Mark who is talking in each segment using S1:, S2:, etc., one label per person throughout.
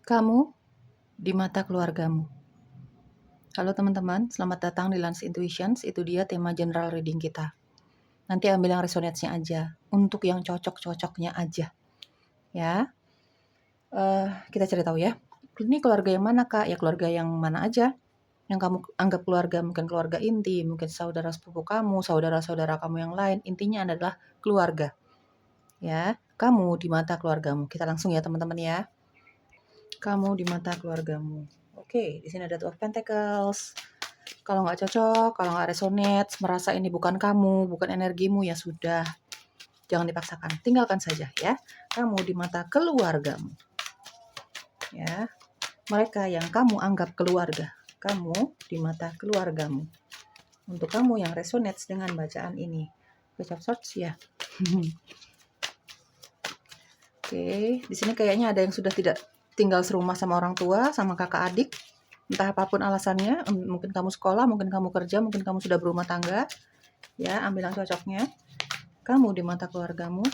S1: Kamu di mata keluargamu. Halo teman-teman, selamat datang di Lance Intuitions. Itu dia tema general reading kita. Nanti ambil yang resonate-nya aja, untuk yang cocok-cocoknya aja. Ya, kita cari tahu ya. Ini keluarga yang mana kak? Ya keluarga yang mana aja. Yang kamu anggap keluarga, mungkin keluarga inti, mungkin saudara sepupu kamu, saudara-saudara kamu yang lain. Intinya adalah keluarga. Ya, kamu di mata keluargamu. Kita langsung ya teman-teman ya. Kamu di mata keluargamu. Oke, di sini ada Two of Pentacles. Kalau nggak cocok, kalau nggak resonate, merasa ini bukan kamu, bukan energimu, ya sudah. Jangan dipaksakan, tinggalkan saja ya. Kamu di mata keluargamu. Ya, mereka yang kamu anggap keluarga. Kamu di mata keluargamu. Untuk kamu yang resonate dengan bacaan ini. Page of Swords ya. Oke, di sini kayaknya ada yang sudah tidak tinggal serumah sama orang tua, sama kakak adik. Entah apapun alasannya, mungkin kamu sekolah, mungkin kamu kerja, mungkin kamu sudah berumah tangga. Ya, ambil yang cocoknya. Kamu di mata keluargamu.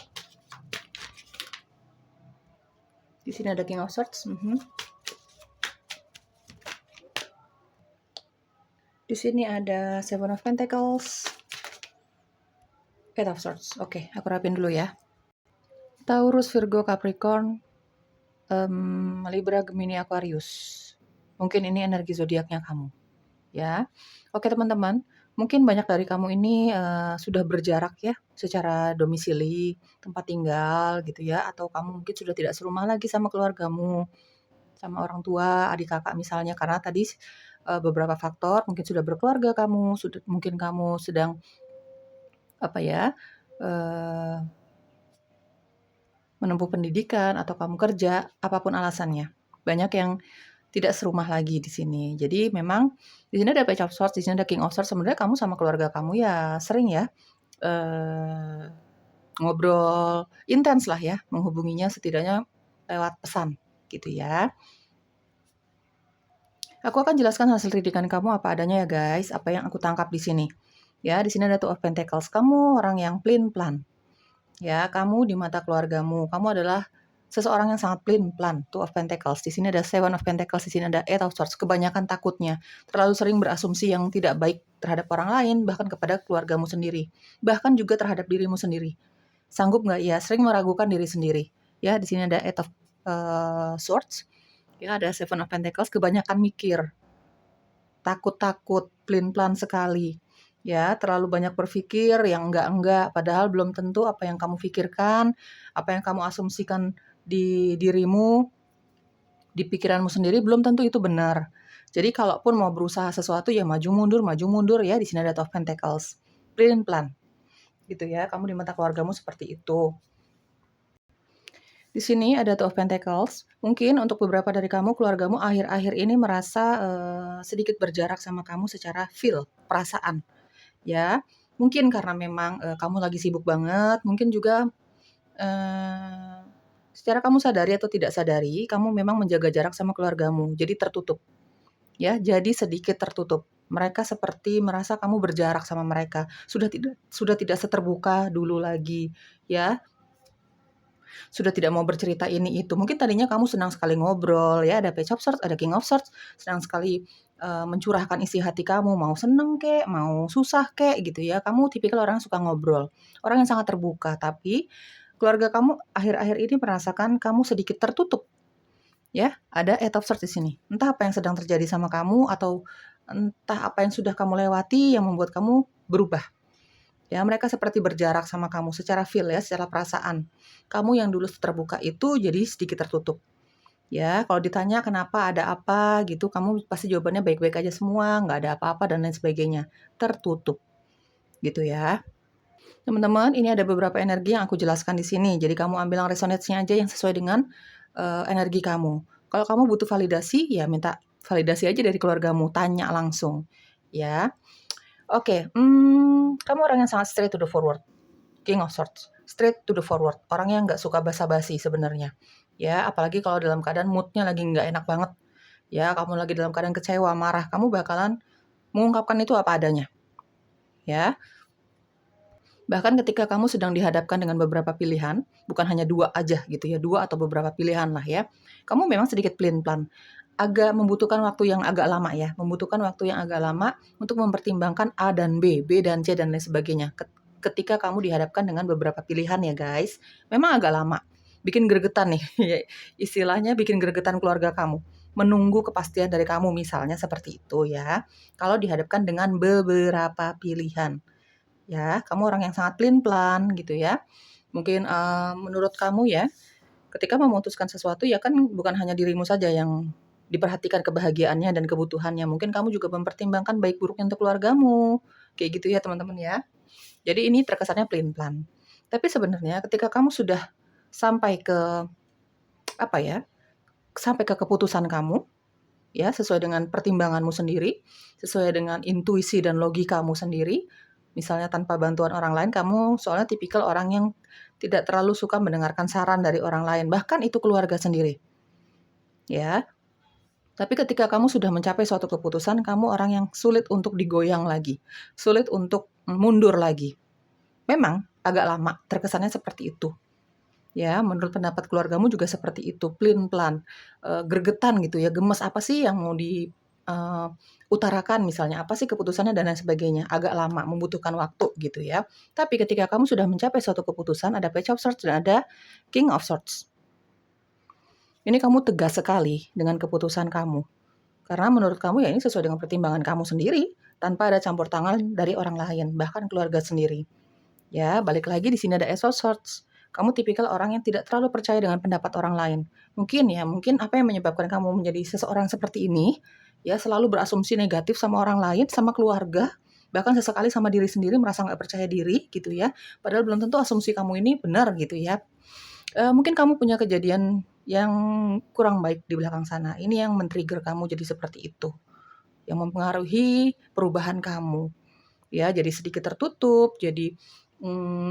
S1: Di sini ada King of Swords. Di sini ada Seven of Pentacles. Eight of Swords. Oke, aku rapin dulu ya. Taurus, Virgo, Capricorn, Libra, Gemini, Aquarius. Mungkin ini energi zodiaknya kamu. Ya, oke teman-teman. Mungkin banyak dari kamu ini sudah berjarak ya, secara domisili, tempat tinggal gitu ya, atau kamu mungkin sudah tidak serumah lagi sama keluargamu, sama orang tua, adik kakak misalnya, karena tadi beberapa faktor, mungkin sudah berkeluarga kamu, mungkin kamu sedang menempuh pendidikan atau kamu kerja, apapun alasannya. Banyak yang tidak serumah lagi di sini. Jadi memang di sini ada Page of Swords, di sini ada King of Swords. Sebenarnya kamu sama keluarga kamu ya sering ya ngobrol intens lah ya, menghubunginya setidaknya lewat pesan gitu ya. Aku akan jelaskan hasil readingan kamu apa adanya ya guys, apa yang aku tangkap di sini. Ya, di sini ada Two of Pentacles. Kamu orang yang plan. Ya, kamu di mata keluargamu, kamu adalah seseorang yang sangat plan. Two of Pentacles. Di sini ada Seven of Pentacles, di sini ada Eight of Swords. Kebanyakan takutnya, terlalu sering berasumsi yang tidak baik terhadap orang lain, bahkan kepada keluargamu sendiri. Bahkan juga terhadap dirimu sendiri. Sanggup nggak? Ya, sering meragukan diri sendiri. Ya, di sini ada Eight of Swords. Ya, ada Seven of Pentacles, kebanyakan mikir. Takut-takut, plan sekali. Ya, terlalu banyak berpikir yang enggak-enggak, padahal belum tentu apa yang kamu pikirkan, apa yang kamu asumsikan di dirimu, di pikiranmu sendiri belum tentu itu benar. Jadi kalaupun mau berusaha sesuatu ya maju mundur ya. Di sini ada Two of Pentacles. Plan. Gitu ya, kamu di mata keluargamu seperti itu. Di sini ada Two of Pentacles. Mungkin untuk beberapa dari kamu, keluargamu akhir-akhir ini merasa sedikit berjarak sama kamu secara perasaan. Ya, mungkin karena memang kamu lagi sibuk banget, mungkin juga secara kamu sadari atau tidak sadari, kamu memang menjaga jarak sama keluargamu, jadi tertutup. Ya, jadi sedikit tertutup. Mereka seperti merasa kamu berjarak sama mereka, sudah tidak seterbuka dulu lagi, ya. Sudah tidak mau bercerita ini itu. Mungkin tadinya kamu senang sekali ngobrol ya, ada Page of Swords, ada King of Swords, senang sekali mencurahkan isi hati kamu, mau seneng kek, mau susah kek gitu ya. Kamu tipikal orang yang suka ngobrol, orang yang sangat terbuka, tapi keluarga kamu akhir-akhir ini merasakan kamu sedikit tertutup. Ya, ada Eight of Swords di sini. Entah apa yang sedang terjadi sama kamu atau entah apa yang sudah kamu lewati yang membuat kamu berubah. Ya, mereka seperti berjarak sama kamu secara ya, secara perasaan. Kamu yang dulu terbuka itu jadi sedikit tertutup. Ya, kalau ditanya kenapa, ada apa gitu, kamu pasti jawabannya baik-baik aja semua, nggak ada apa-apa dan lain sebagainya. Tertutup. Gitu ya. Teman-teman, ini ada beberapa energi yang aku jelaskan di sini. Jadi kamu ambil yang resonance-nya aja yang sesuai dengan energi kamu. Kalau kamu butuh validasi, ya minta validasi aja dari keluargamu, tanya langsung. Ya. Oke, kamu orang yang sangat straight to the forward. King of Swords, straight to the forward. Orang yang nggak suka basa-basi sebenarnya. Ya, apalagi kalau dalam keadaan moodnya lagi nggak enak banget. Ya, kamu lagi dalam keadaan kecewa, marah, kamu bakalan mengungkapkan itu apa adanya. Ya, Bahkan ketika kamu sedang dihadapkan dengan beberapa pilihan, bukan hanya 2 aja gitu ya, 2 atau beberapa pilihan lah ya, kamu memang sedikit pelin-pelan, agak membutuhkan waktu yang agak lama ya, membutuhkan waktu yang agak lama untuk mempertimbangkan A dan B dan C dan lain sebagainya. Ketika kamu dihadapkan dengan beberapa pilihan ya guys, memang agak lama, bikin gregetan nih, istilahnya bikin gregetan keluarga kamu, menunggu kepastian dari kamu misalnya seperti itu ya, kalau dihadapkan dengan beberapa pilihan. Ya, kamu orang yang sangat pelin-pelan gitu ya. Mungkin, menurut kamu ya, ketika memutuskan sesuatu ya kan bukan hanya dirimu saja yang diperhatikan kebahagiaannya dan kebutuhannya, mungkin kamu juga mempertimbangkan baik buruknya untuk keluargamu, kayak gitu ya teman-teman ya. Jadi ini terkesannya pelin-pelan. Tapi sebenarnya ketika kamu sudah sampai ke, apa ya, sampai ke keputusan kamu, ya sesuai dengan pertimbanganmu sendiri, sesuai dengan intuisi dan logikamu sendiri, misalnya tanpa bantuan orang lain, kamu soalnya tipikal orang yang tidak terlalu suka mendengarkan saran dari orang lain, bahkan itu keluarga sendiri, ya. Tapi ketika kamu sudah mencapai suatu keputusan, kamu orang yang sulit untuk digoyang lagi, sulit untuk mundur lagi. Memang agak lama, terkesannya seperti itu. Ya, menurut pendapat keluargamu juga seperti itu, pelin-pelan, gregetan gitu ya, gemes, apa sih yang mau utarakan misalnya, apa sih keputusannya dan lain sebagainya, agak lama, membutuhkan waktu gitu ya. Tapi ketika kamu sudah mencapai suatu keputusan, ada Page of Swords dan ada King of Swords. Ini kamu tegas sekali dengan keputusan kamu. Karena menurut kamu ya ini sesuai dengan pertimbangan kamu sendiri, tanpa ada campur tangan dari orang lain, bahkan keluarga sendiri. Ya, balik lagi di sini ada Ace of Swords. Kamu tipikal orang yang tidak terlalu percaya dengan pendapat orang lain. Mungkin apa yang menyebabkan kamu menjadi seseorang seperti ini, ya selalu berasumsi negatif sama orang lain, sama keluarga, bahkan sesekali sama diri sendiri merasa nggak percaya diri gitu ya. Padahal belum tentu asumsi kamu ini benar gitu ya. Mungkin kamu punya kejadian yang kurang baik di belakang sana. Ini yang men-trigger kamu jadi seperti itu, yang mempengaruhi perubahan kamu. Ya, jadi sedikit tertutup, jadi,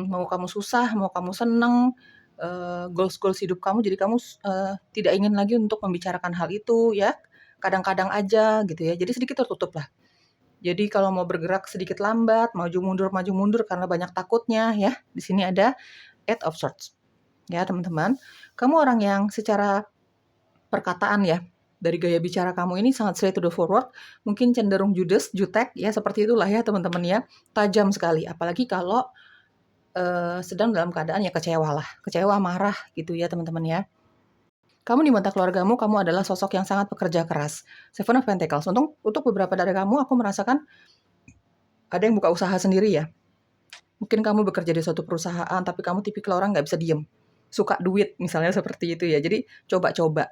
S1: mau kamu susah, mau kamu seneng, goals-goals hidup kamu jadi kamu tidak ingin lagi untuk membicarakan hal itu ya, kadang-kadang aja gitu ya, jadi sedikit tertutup lah. Jadi kalau mau bergerak sedikit lambat, maju mundur karena banyak takutnya ya. Di sini ada Eight of Swords. Ya teman-teman, kamu orang yang secara perkataan ya, dari gaya bicara kamu ini sangat straight to the forward, mungkin cenderung judes, jutek ya seperti itulah ya teman-teman ya, tajam sekali. Apalagi kalau, sedang dalam keadaan ya kecewa lah, kecewa, marah gitu ya teman-teman ya. Kamu di mata keluargamu, kamu adalah sosok yang sangat pekerja keras. Seven of Pentacles, untuk beberapa dari kamu, aku merasakan ada yang buka usaha sendiri ya. Mungkin kamu bekerja di suatu perusahaan, tapi kamu tipikal orang nggak bisa diem, suka duit misalnya seperti itu ya. Jadi coba-coba.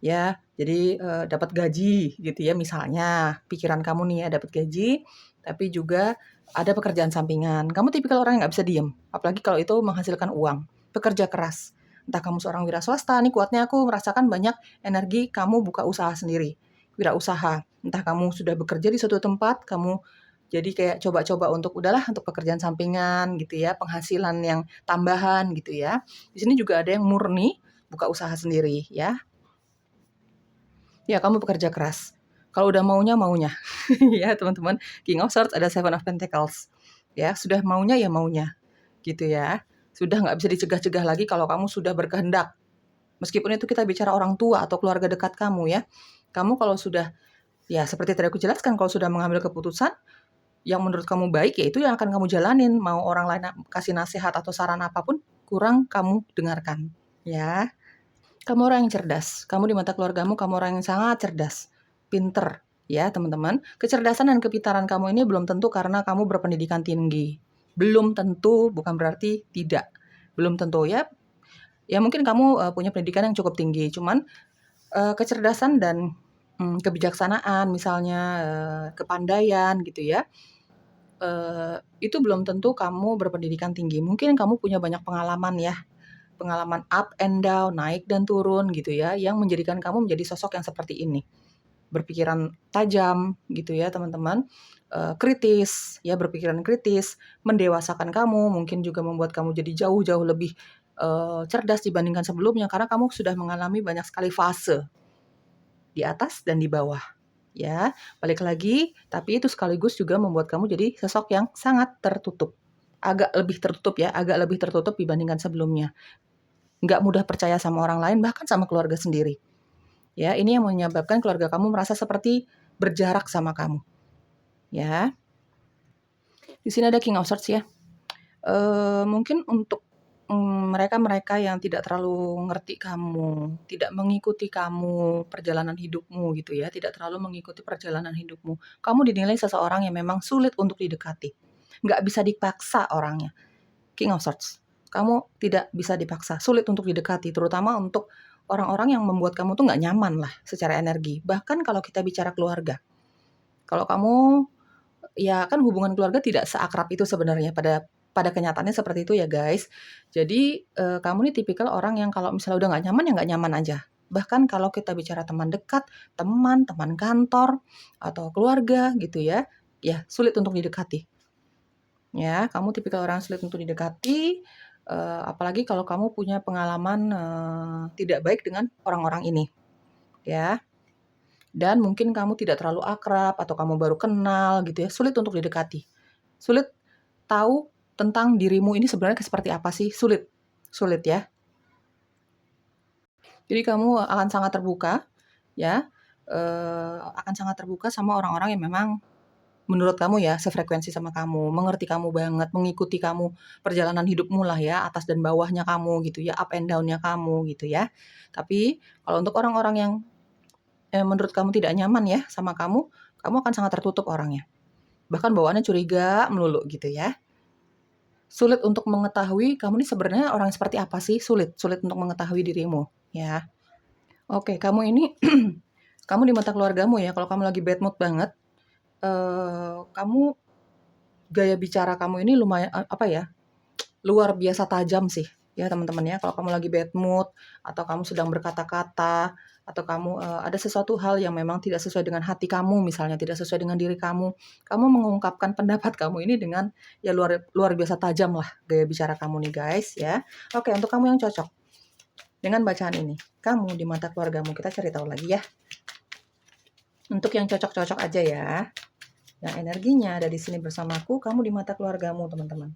S1: Ya, jadi, dapat gaji gitu ya misalnya, pikiran kamu nih ya dapat gaji, tapi juga ada pekerjaan sampingan. Kamu tipikal orang yang nggak bisa diem, apalagi kalau itu menghasilkan uang, pekerja keras. Entah kamu seorang wira swasta, nih kuatnya aku merasakan banyak energi kamu buka usaha sendiri, wirausaha. Entah kamu sudah bekerja di suatu tempat, kamu jadi kayak coba-coba untuk udahlah untuk pekerjaan sampingan gitu ya, penghasilan yang tambahan gitu ya. Di sini juga ada yang murni buka usaha sendiri ya. Ya, kamu pekerja keras. Kalau udah maunya, maunya. Ya, teman-teman. King of Swords ada Seven of Pentacles. Ya, sudah maunya ya maunya. Gitu ya. Sudah nggak bisa dicegah-cegah lagi kalau kamu sudah berkehendak. Meskipun itu kita bicara orang tua atau keluarga dekat kamu ya. Kamu kalau sudah, ya seperti tadi aku jelaskan, kalau sudah mengambil keputusan yang menurut kamu baik, ya itu yang akan kamu jalanin. Mau orang lain kasih nasihat atau saran apapun, kurang kamu dengarkan. Ya. Kamu orang yang cerdas, kamu di mata keluargamu kamu orang yang sangat cerdas, pinter ya teman-teman. Kecerdasan dan kepintaran kamu ini belum tentu karena kamu berpendidikan tinggi. Belum tentu, bukan berarti tidak. Belum tentu ya. Ya mungkin kamu punya pendidikan yang cukup tinggi, cuman kecerdasan dan kebijaksanaan misalnya kepandaian gitu ya. Itu belum tentu kamu berpendidikan tinggi. Mungkin kamu punya banyak pengalaman ya, pengalaman up and down, naik dan turun gitu ya, yang menjadikan kamu menjadi sosok yang seperti ini. Berpikiran tajam gitu ya teman-teman, kritis ya, berpikiran kritis, mendewasakan kamu, mungkin juga membuat kamu jadi jauh-jauh lebih, cerdas dibandingkan sebelumnya karena kamu sudah mengalami banyak sekali fase, di atas dan di bawah, ya. Balik lagi, tapi itu sekaligus juga membuat kamu jadi sosok yang sangat tertutup. agak lebih tertutup ya, agak lebih tertutup dibandingkan sebelumnya. Nggak mudah percaya sama orang lain, bahkan sama keluarga sendiri. Ya, ini yang menyebabkan keluarga kamu merasa seperti berjarak sama kamu. Ya, di sini ada King of Swords ya. Mungkin untuk mereka-mereka yang tidak terlalu ngerti kamu, tidak mengikuti kamu, perjalanan hidupmu gitu ya, tidak terlalu mengikuti perjalanan hidupmu. Kamu dinilai seseorang yang memang sulit untuk didekati. Nggak bisa dipaksa orangnya. King of Swords. Kamu tidak bisa dipaksa, sulit untuk didekati, terutama untuk orang-orang yang membuat kamu tuh nggak nyaman lah secara energi. Bahkan kalau kita bicara keluarga. Kalau kamu, ya kan hubungan keluarga tidak seakrab itu sebenarnya pada kenyataannya seperti itu ya guys. Jadi kamu nih tipikal orang yang kalau misalnya udah nggak nyaman ya nggak nyaman aja. Bahkan kalau kita bicara teman dekat, teman kantor, atau keluarga gitu ya, ya sulit untuk didekati. Ya, kamu tipikal orang sulit untuk didekati, apalagi kalau kamu punya pengalaman tidak baik dengan orang-orang ini, ya. Dan mungkin kamu tidak terlalu akrab atau kamu baru kenal gitu ya, sulit untuk didekati. Sulit tahu tentang dirimu ini sebenarnya seperti apa sih, sulit. Sulit ya. Jadi kamu akan sangat terbuka ya, akan sangat terbuka sama orang-orang yang memang menurut kamu ya sefrekuensi sama kamu, mengerti kamu banget, mengikuti kamu perjalanan hidupmu lah ya, atas dan bawahnya kamu gitu ya, up and down-nya kamu gitu ya. Tapi kalau untuk orang-orang yang menurut kamu tidak nyaman ya sama kamu, kamu akan sangat tertutup orangnya. Bahkan bawaannya curiga melulu gitu ya. Sulit untuk mengetahui kamu ini sebenarnya orang seperti apa sih, sulit untuk mengetahui dirimu ya. Oke, kamu ini kamu di mata keluargamu ya, kalau kamu lagi bad mood banget, kamu gaya bicara kamu ini lumayan apa ya, luar biasa tajam sih ya teman-teman ya. Kalau kamu lagi bad mood atau kamu sedang berkata-kata atau kamu ada sesuatu hal yang memang tidak sesuai dengan hati kamu misalnya, tidak sesuai dengan diri kamu, kamu mengungkapkan pendapat kamu ini dengan ya luar luar biasa tajam lah gaya bicara kamu nih guys ya. Oke, untuk kamu yang cocok dengan bacaan ini, kamu di mata keluargamu, kita cari tahu lagi ya. Untuk yang cocok-cocok aja ya. Yang energinya ada di sini bersamaku, kamu di mata keluargamu, teman-teman.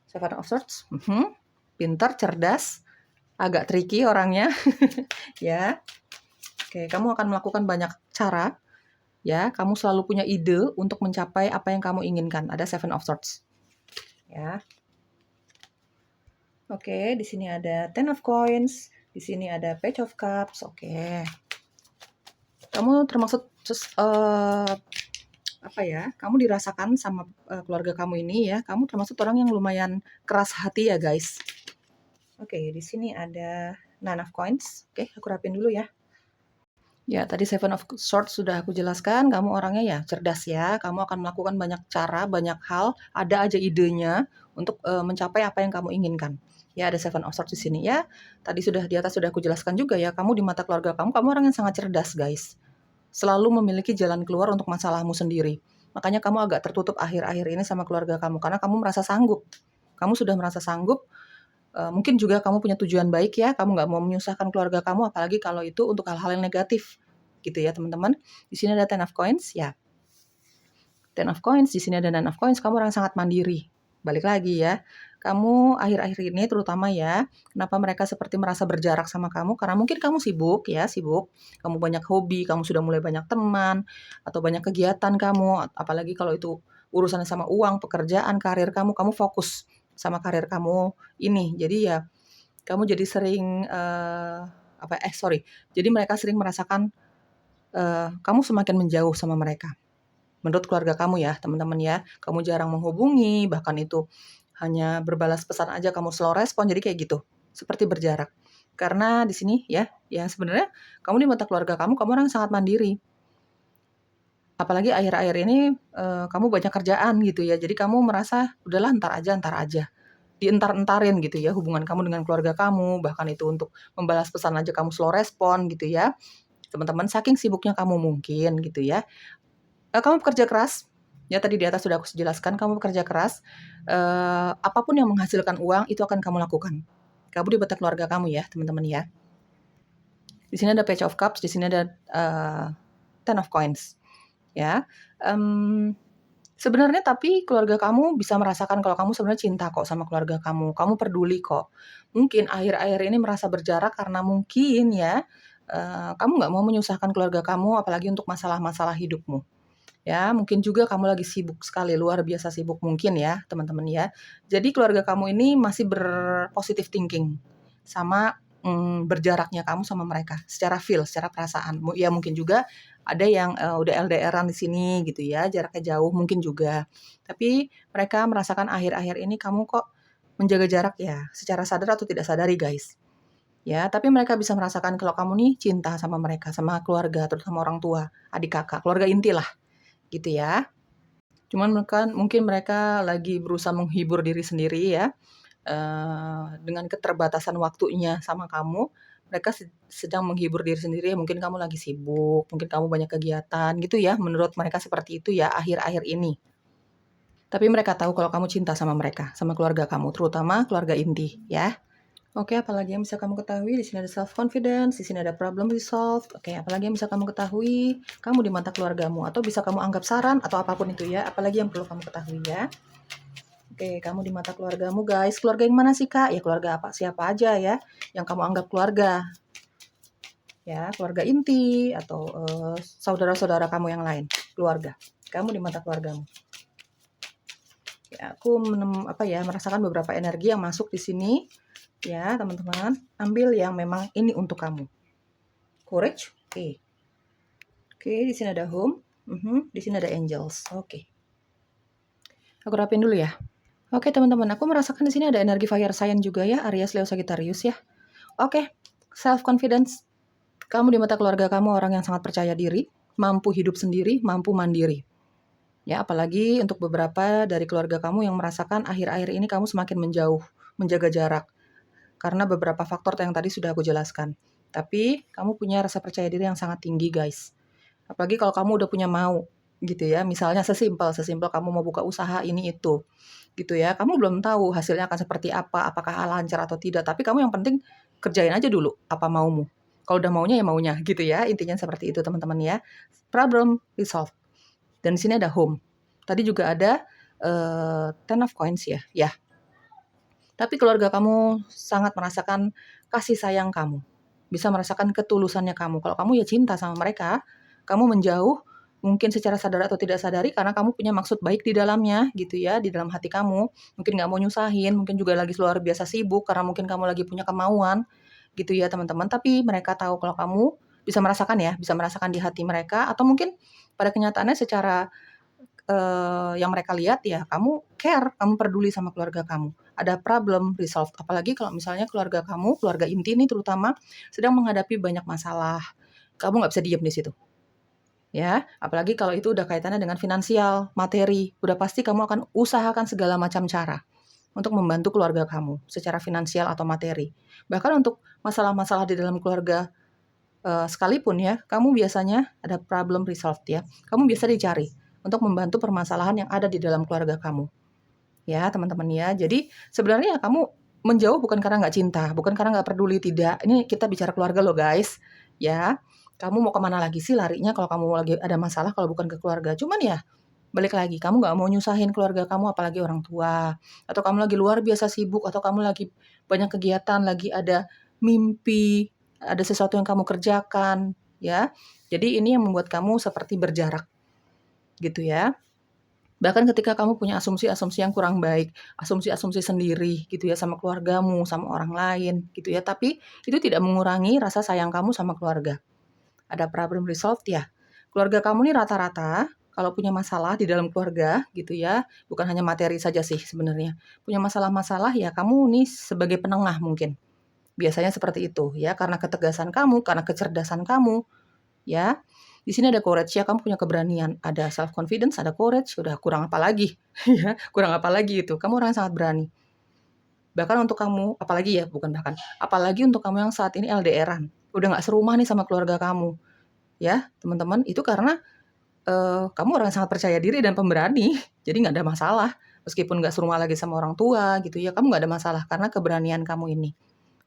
S1: Seven of Swords, pintar, cerdas, agak tricky orangnya, ya. Oke, kamu akan melakukan banyak cara, ya. Kamu selalu punya ide untuk mencapai apa yang kamu inginkan. Ada Seven of Swords, ya. Oke, di sini ada Ten of Coins, di sini ada Page of Cups. Oke, kamu termasuk apa ya, kamu dirasakan sama keluarga kamu ini ya, kamu termasuk orang yang lumayan keras hati ya guys. Oke, di sini ada Nine of Coins. Oke, aku rapin dulu ya. Ya, tadi Seven of Swords sudah aku jelaskan, kamu orangnya ya cerdas ya, kamu akan melakukan banyak cara, banyak hal, ada aja idenya untuk mencapai apa yang kamu inginkan. Ya, ada Seven of Swords di sini ya. Tadi sudah di atas sudah aku jelaskan juga ya, kamu di mata keluarga kamu orang yang sangat cerdas guys. Selalu memiliki jalan keluar untuk masalahmu sendiri. Makanya kamu agak tertutup akhir-akhir ini sama keluarga kamu, karena kamu merasa sanggup. Kamu sudah merasa sanggup, mungkin juga kamu punya tujuan baik ya, kamu nggak mau menyusahkan keluarga kamu, apalagi kalau itu untuk hal-hal yang negatif, gitu ya teman-teman. Di sini ada Ten of Coins, ya. Ten of Coins, di sini ada Nine of Coins, kamu orang sangat mandiri. Balik lagi ya, kamu akhir-akhir ini terutama ya, kenapa mereka seperti merasa berjarak sama kamu, karena mungkin kamu sibuk ya, kamu banyak hobi, kamu sudah mulai banyak teman, atau banyak kegiatan kamu, apalagi kalau itu urusannya sama uang, pekerjaan, karir kamu fokus sama karir kamu ini. Jadi ya, kamu jadi sering, jadi mereka sering merasakan kamu semakin menjauh sama mereka. Menurut keluarga kamu ya, teman-teman ya, kamu jarang menghubungi, bahkan itu hanya berbalas pesan aja kamu slow respon, jadi kayak gitu, seperti berjarak. Karena di sini ya sebenarnya kamu di mata keluarga kamu orang sangat mandiri. Apalagi akhir-akhir ini kamu banyak kerjaan gitu ya, jadi kamu merasa udahlah entar aja. Dientar-entarin gitu ya hubungan kamu dengan keluarga kamu, bahkan itu untuk membalas pesan aja kamu slow respon gitu ya. Teman-teman, saking sibuknya kamu mungkin gitu ya. Kamu bekerja keras, ya tadi di atas sudah aku jelaskan, kamu bekerja keras, apapun yang menghasilkan uang itu akan kamu lakukan. Kamu di mata keluarga kamu ya, teman-teman ya. Di sini ada Page of Cups, di sini ada Ten of Coins, ya. Sebenarnya tapi keluarga kamu bisa merasakan kalau kamu sebenarnya cinta kok sama keluarga kamu peduli kok. Mungkin akhir-akhir ini merasa berjarak karena mungkin ya, kamu nggak mau menyusahkan keluarga kamu apalagi untuk masalah-masalah hidupmu. Ya, mungkin juga kamu lagi sibuk sekali, luar biasa sibuk mungkin ya, teman-teman ya. Jadi keluarga kamu ini masih berpositif thinking sama, berjaraknya kamu sama mereka secara feel, secara perasaan. Ya mungkin juga ada yang, udah LDR-an di sini gitu ya, jaraknya jauh mungkin juga. Tapi mereka merasakan akhir-akhir ini kamu kok menjaga jarak ya, secara sadar atau tidak sadari guys. Ya, tapi mereka bisa merasakan kalau kamu nih cinta sama mereka, sama keluarga, terutama orang tua, adik kakak, keluarga inti lah. Gitu ya. Cuman mungkin mereka lagi berusaha menghibur diri sendiri ya, dengan keterbatasan waktunya sama kamu, mereka sedang menghibur diri sendiri, mungkin kamu lagi sibuk, mungkin kamu banyak kegiatan gitu ya, menurut mereka seperti itu ya akhir-akhir ini. Tapi mereka tahu kalau kamu cinta sama mereka, sama keluarga kamu, terutama keluarga inti ya. Oke, apalagi yang bisa kamu ketahui? Di sini ada self confidence, di sini ada problem resolved. Oke, apalagi yang bisa kamu ketahui? Kamu di mata keluargamu atau bisa kamu anggap saran atau apapun itu ya. Apalagi yang perlu kamu ketahui ya. Oke, kamu di mata keluargamu guys. Keluarga yang mana sih Kak? Ya keluarga apa? Siapa aja ya yang kamu anggap keluarga. Ya, keluarga inti atau saudara-saudara kamu yang lain. Keluarga. Kamu di mata keluargamu. Ya, aku merasakan beberapa energi yang masuk di sini. Ya, teman-teman, ambil yang memang ini untuk kamu. Courage, oke. Oke, di sini ada home, di sini ada angels. Oke. Aku rapin dulu ya. Oke, teman-teman, aku merasakan di sini ada energi fire sign juga ya, Aries, Leo, Sagittarius ya. Oke, self confidence. Kamu di mata keluarga kamu orang yang sangat percaya diri, mampu hidup sendiri, mampu mandiri. Ya, apalagi untuk beberapa dari keluarga kamu yang merasakan akhir-akhir ini kamu semakin menjauh, menjaga jarak. Karena beberapa faktor yang tadi sudah aku jelaskan. Tapi kamu punya rasa percaya diri yang sangat tinggi guys. Apalagi kalau kamu udah punya mau gitu ya. Misalnya sesimpel kamu mau buka usaha ini itu gitu ya. Kamu belum tahu hasilnya akan seperti apa, apakah lancar atau tidak. Tapi kamu yang penting kerjain aja dulu apa maumu. Kalau udah maunya ya maunya gitu ya. Intinya seperti itu teman-teman ya. Problem resolved. Dan di sini ada home. Tadi juga ada Ten of Coins ya. Ya, tapi keluarga kamu sangat merasakan kasih sayang kamu, bisa merasakan ketulusannya kamu. Kalau kamu ya cinta sama mereka, kamu menjauh mungkin secara sadar atau tidak sadari karena kamu punya maksud baik di dalamnya gitu ya, di dalam hati kamu. Mungkin nggak mau nyusahin, mungkin juga lagi luar biasa sibuk karena mungkin kamu lagi punya kemauan gitu ya teman-teman. Tapi mereka tahu kalau kamu bisa merasakan ya, bisa merasakan di hati mereka atau mungkin pada kenyataannya secara yang mereka lihat ya kamu care, kamu peduli sama keluarga kamu. Ada problem resolved, apalagi kalau misalnya keluarga kamu, keluarga inti nih terutama sedang menghadapi banyak masalah. Kamu nggak bisa diem di situ. Ya, apalagi kalau itu udah kaitannya dengan finansial, materi, udah pasti kamu akan usahakan segala macam cara untuk membantu keluarga kamu secara finansial atau materi. Bahkan untuk masalah-masalah di dalam keluarga sekalipun ya, kamu biasanya ada problem resolved ya. Kamu biasa dicari untuk membantu permasalahan yang ada di dalam keluarga kamu. Ya, teman-teman ya. Jadi sebenarnya kamu menjauh bukan karena nggak cinta, bukan karena nggak peduli, tidak. Ini kita bicara keluarga loh guys. Ya, kamu mau kemana lagi sih larinya kalau kamu lagi ada masalah kalau bukan ke keluarga. Cuman ya, balik lagi, kamu nggak mau nyusahin keluarga kamu, apalagi orang tua. Atau kamu lagi luar biasa sibuk, atau kamu lagi banyak kegiatan, lagi ada mimpi, ada sesuatu yang kamu kerjakan, ya. Jadi ini yang membuat kamu seperti berjarak, gitu ya. Bahkan ketika kamu punya asumsi-asumsi yang kurang baik, asumsi-asumsi sendiri gitu ya sama keluargamu, sama orang lain gitu ya. Tapi itu tidak mengurangi rasa sayang kamu sama keluarga. Ada problem resolved ya. Keluarga kamu nih rata-rata kalau punya masalah di dalam keluarga gitu ya, bukan hanya materi saja sih sebenarnya. Punya masalah-masalah ya kamu nih sebagai penengah mungkin. Biasanya seperti itu ya, karena ketegasan kamu, karena kecerdasan kamu ya. Di sini ada courage ya, kamu punya keberanian, ada self confidence, ada courage, sudah kurang apa lagi ya, kurang apa lagi itu. Kamu orang yang sangat berani. Bahkan untuk kamu, apalagi ya, bukan bahkan, apalagi untuk kamu yang saat ini LDR-an, udah nggak serumah nih sama keluarga kamu, ya teman-teman, itu karena kamu orang yang sangat percaya diri dan pemberani, jadi nggak ada masalah. Meskipun nggak serumah lagi sama orang tua gitu ya, kamu nggak ada masalah karena keberanian kamu ini.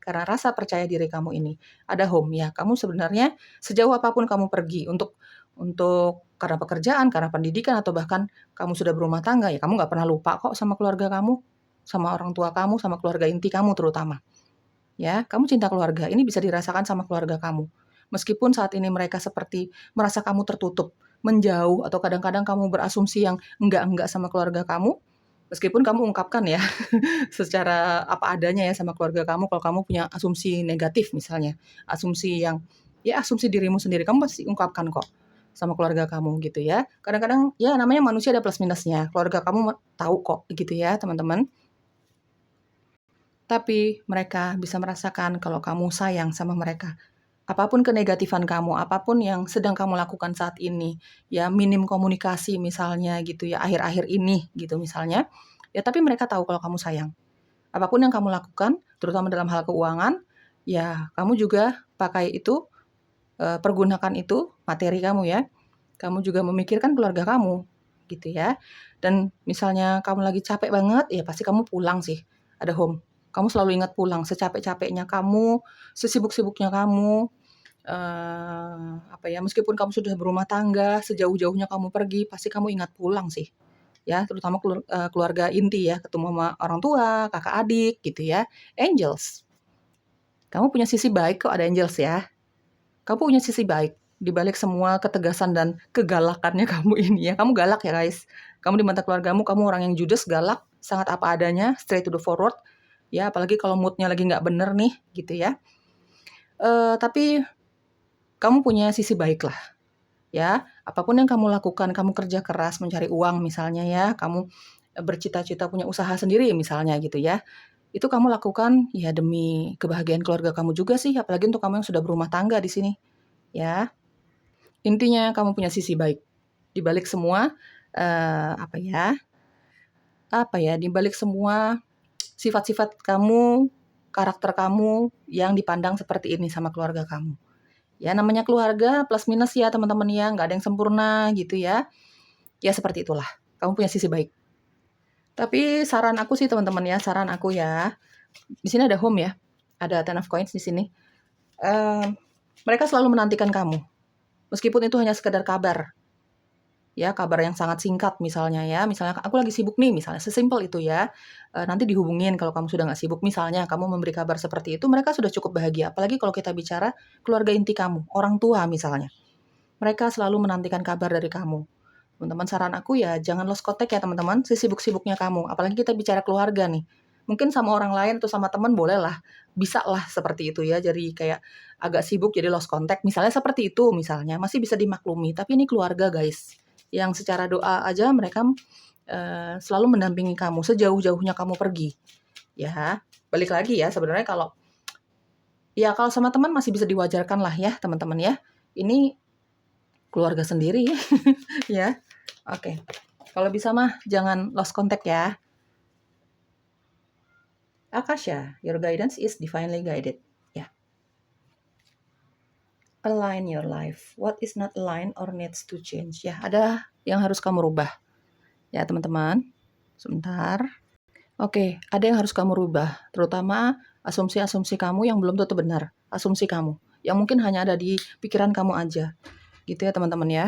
S1: Karena rasa percaya diri kamu ini. Ada home ya, kamu sebenarnya sejauh apapun kamu pergi untuk untuk karena pekerjaan, karena pendidikan, atau bahkan kamu sudah berumah tangga, ya kamu nggak pernah lupa kok sama keluarga kamu, sama orang tua kamu, sama keluarga inti kamu terutama. Ya, kamu cinta keluarga, ini bisa dirasakan sama keluarga kamu. Meskipun saat ini mereka seperti merasa kamu tertutup, menjauh, atau kadang-kadang kamu berasumsi yang enggak-enggak sama keluarga kamu, meskipun kamu ungkapkan ya secara apa adanya ya sama keluarga kamu kalau kamu punya asumsi negatif misalnya, asumsi yang ya asumsi dirimu sendiri, kamu pasti ungkapkan kok sama keluarga kamu gitu ya. Kadang-kadang ya namanya manusia ada plus minusnya, keluarga kamu tahu kok gitu ya teman-teman. Tapi mereka bisa merasakan kalau kamu sayang sama mereka. Apapun kenegatifan kamu, apapun yang sedang kamu lakukan saat ini, ya minim komunikasi misalnya gitu ya, akhir-akhir ini gitu misalnya, ya tapi mereka tahu kalau kamu sayang. Apapun yang kamu lakukan, terutama dalam hal keuangan, ya kamu juga pakai itu, pergunakan itu, materi kamu ya. Kamu juga memikirkan keluarga kamu, gitu ya. Dan misalnya kamu lagi capek banget, ya pasti kamu pulang sih, ada home. Kamu selalu ingat pulang, secapek-capeknya kamu, sesibuk-sibuknya kamu, apa ya, meskipun kamu sudah berumah tangga, sejauh-jauhnya kamu pergi, pasti kamu ingat pulang sih. Ya, terutama keluarga inti ya, ketemu sama orang tua, kakak adik gitu ya. Angels, kamu punya sisi baik kok, ada angels ya. Kamu punya sisi baik, di balik semua ketegasan dan kegalakannya kamu ini ya. Kamu galak ya guys. Kamu di mata keluargamu, kamu orang yang judes, galak, sangat apa adanya, straight to the forward. Ya, apalagi kalau moodnya lagi nggak bener nih, gitu ya. Tapi kamu punya sisi baik lah, ya. Apapun yang kamu lakukan, kamu kerja keras mencari uang misalnya ya, kamu bercita-cita punya usaha sendiri misalnya gitu ya. Itu kamu lakukan ya demi kebahagiaan keluarga kamu juga sih, apalagi untuk kamu yang sudah berumah tangga di sini, ya. Intinya kamu punya sisi baik. Di balik semua, di balik semua sifat-sifat kamu, karakter kamu yang dipandang seperti ini sama keluarga kamu. Ya namanya keluarga plus minus ya teman-teman ya, nggak ada yang sempurna gitu ya. Ya seperti itulah, kamu punya sisi baik. Tapi saran aku sih teman-teman ya, saran aku ya, di sini ada home ya, ada Ten of Coins di sini. Mereka selalu menantikan kamu, meskipun itu hanya sekedar kabar. Ya, kabar yang sangat singkat misalnya ya, misalnya aku lagi sibuk nih misalnya, sesimpel itu ya, nanti dihubungin kalau kamu sudah nggak sibuk misalnya, kamu memberi kabar seperti itu, mereka sudah cukup bahagia. Apalagi kalau kita bicara keluarga inti kamu, orang tua misalnya. Mereka selalu menantikan kabar dari kamu. Teman-teman saran aku ya jangan lost contact ya teman-teman, sesibuk-sibuknya kamu, apalagi kita bicara keluarga nih. Mungkin sama orang lain atau sama teman bolehlah, bisalah seperti itu ya, jadi kayak agak sibuk jadi lost contact, misalnya seperti itu misalnya, masih bisa dimaklumi. Tapi ini keluarga guys, yang secara doa aja mereka selalu mendampingi kamu sejauh-jauhnya kamu pergi. Ya, balik lagi ya sebenarnya kalau sama teman masih bisa diwajarkan lah ya teman-teman ya. Ini keluarga sendiri ya. Oke. Kalau bisa mah jangan lost contact ya. Akasha, your guidance is divinely guided. Ya. Align your life. What is not aligned or needs to change? Ya, ada yang harus kamu rubah. Ya, teman-teman. Sebentar. Oke, ada yang harus kamu rubah, terutama asumsi-asumsi kamu yang belum tentu benar. Asumsi kamu yang mungkin hanya ada di pikiran kamu aja. Gitu ya, teman-teman ya.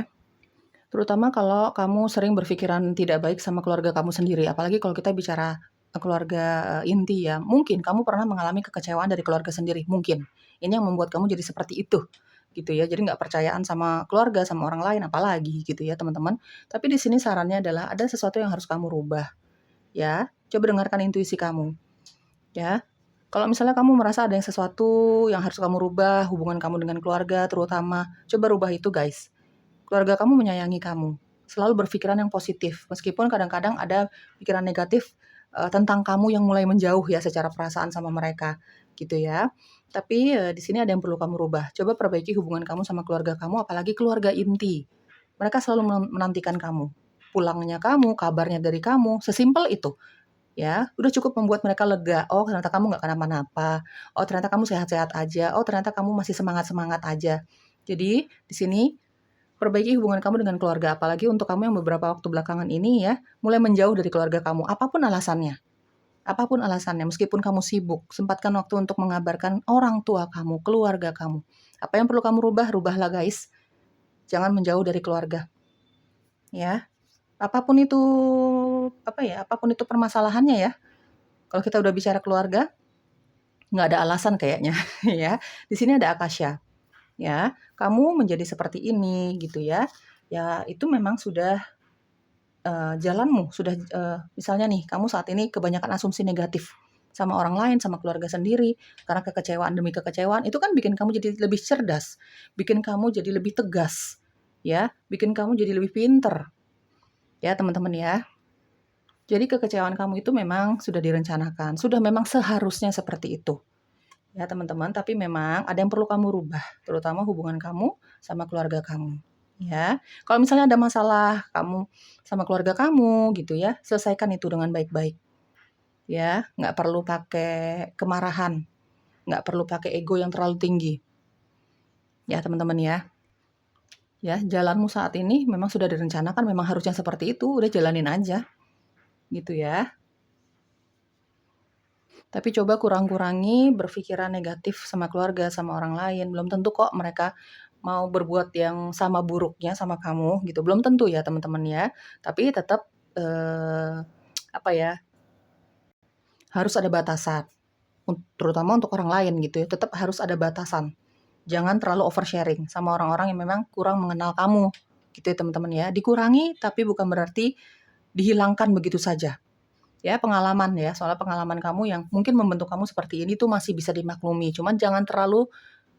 S1: Terutama kalau kamu sering berpikiran tidak baik sama keluarga kamu sendiri, apalagi kalau kita bicara keluarga inti ya. Mungkin kamu pernah mengalami kekecewaan dari keluarga sendiri, mungkin. Ini yang membuat kamu jadi seperti itu, gitu ya. Jadi nggak percayaan sama keluarga, sama orang lain, apalagi gitu ya teman-teman. Tapi di sini sarannya adalah ada sesuatu yang harus kamu rubah, ya. Coba dengarkan intuisi kamu, ya. Kalau misalnya kamu merasa ada yang sesuatu yang harus kamu rubah, hubungan kamu dengan keluarga terutama, coba rubah itu guys. Keluarga kamu menyayangi kamu, selalu berpikiran yang positif, meskipun kadang-kadang ada pikiran negatif, tentang kamu yang mulai menjauh ya secara perasaan sama mereka, gitu ya. Tapi, di sini ada yang perlu kamu rubah, coba perbaiki hubungan kamu sama keluarga kamu, apalagi keluarga inti. Mereka selalu menantikan kamu, pulangnya kamu, kabarnya dari kamu, sesimpel itu, ya. Udah cukup membuat mereka lega, "Oh ternyata kamu nggak kenapa-napa, oh ternyata kamu sehat-sehat aja, oh ternyata kamu masih semangat-semangat aja." Jadi, di sini perbaiki hubungan kamu dengan keluarga, apalagi untuk kamu yang beberapa waktu belakangan ini ya, mulai menjauh dari keluarga kamu, apapun alasannya, meskipun kamu sibuk, sempatkan waktu untuk mengabarkan orang tua kamu, keluarga kamu. Apa yang perlu kamu rubah, rubahlah guys. jangan menjauh dari keluarga, ya. Apapun itu, apapun itu permasalahannya ya, kalau kita udah bicara keluarga, nggak ada alasan kayaknya, ya. Di sini ada Akasha, ya. Kamu menjadi seperti ini, gitu ya. Ya, itu memang sudah jalanmu, sudah misalnya nih, kamu saat ini kebanyakan asumsi negatif sama orang lain, sama keluarga sendiri, karena kekecewaan demi kekecewaan, itu kan bikin kamu jadi lebih cerdas, bikin kamu jadi lebih tegas, ya, bikin kamu jadi lebih pinter, ya teman-teman ya. Jadi kekecewaan kamu itu memang sudah direncanakan, sudah memang seharusnya seperti itu, ya teman-teman. Tapi memang ada yang perlu kamu rubah, terutama hubungan kamu sama keluarga kamu, ya. Kalau misalnya ada masalah kamu sama keluarga kamu gitu ya, selesaikan itu dengan baik-baik, ya. Nggak perlu pakai kemarahan, nggak perlu pakai ego yang terlalu tinggi, ya teman-teman ya. Ya, jalanmu saat ini memang sudah direncanakan, memang harusnya seperti itu, udah jalanin aja, gitu ya. Tapi coba kurang-kurangi berpikiran negatif sama keluarga, sama orang lain. Belum tentu kok mereka mau berbuat yang sama buruknya sama kamu gitu. Belum tentu ya teman-teman ya. Tapi tetap apa ya? Harus ada batasan. Terutama untuk orang lain gitu ya. Tetap harus ada batasan. Jangan terlalu oversharing sama orang-orang yang memang kurang mengenal kamu. Gitu ya teman-teman ya. Dikurangi tapi bukan berarti dihilangkan begitu saja. Ya pengalaman ya, soalnya pengalaman kamu yang mungkin membentuk kamu seperti ini tuh masih bisa dimaklumi, cuman jangan terlalu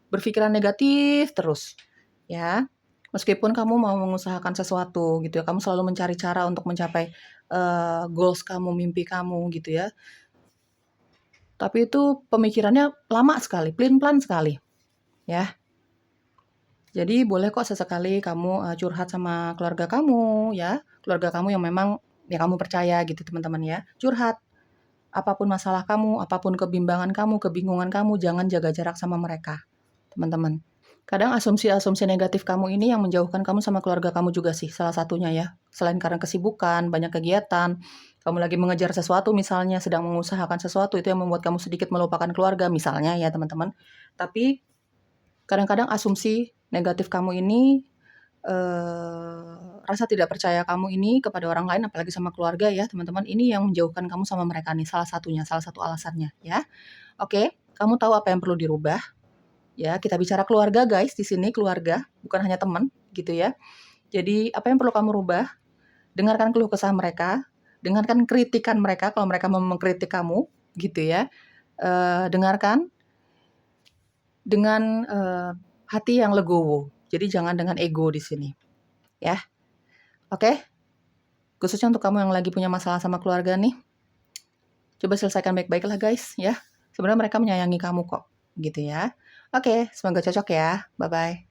S1: berpikiran negatif terus, ya. Meskipun kamu mau mengusahakan sesuatu gitu ya, kamu selalu mencari cara untuk mencapai, goals kamu, mimpi kamu gitu ya. Tapi itu pemikirannya lama sekali, pelin-pelan sekali, ya. Jadi boleh kok sesekali kamu, curhat sama keluarga kamu ya, keluarga kamu yang memang ya kamu percaya gitu teman-teman ya, curhat. Apapun masalah kamu, apapun kebimbangan kamu, kebingungan kamu, jangan jaga jarak sama mereka, teman-teman. Kadang asumsi-asumsi negatif kamu ini yang menjauhkan kamu sama keluarga kamu juga sih, salah satunya ya. Selain karena kesibukan, banyak kegiatan, kamu lagi mengejar sesuatu misalnya, sedang mengusahakan sesuatu, itu yang membuat kamu sedikit melupakan keluarga misalnya ya teman-teman. Tapi kadang-kadang asumsi negatif kamu ini rasa tidak percaya kamu ini kepada orang lain, apalagi sama keluarga ya teman-teman, ini yang menjauhkan kamu sama mereka nih, salah satunya, salah satu alasannya ya. Oke, kamu tahu apa yang perlu dirubah, ya kita bicara keluarga guys, di sini keluarga, bukan hanya teman gitu ya. Jadi apa yang perlu kamu rubah, dengarkan keluh kesah mereka, dengarkan kritikan mereka kalau mereka mau mengkritik kamu gitu ya. Dengarkan dengan hati yang legowo, jadi jangan dengan ego di sini ya. Oke, khususnya untuk kamu yang lagi punya masalah sama keluarga nih, coba selesaikan baik-baik lah guys ya. Sebenarnya mereka menyayangi kamu kok, gitu ya. Oke, semoga cocok ya. Bye-bye.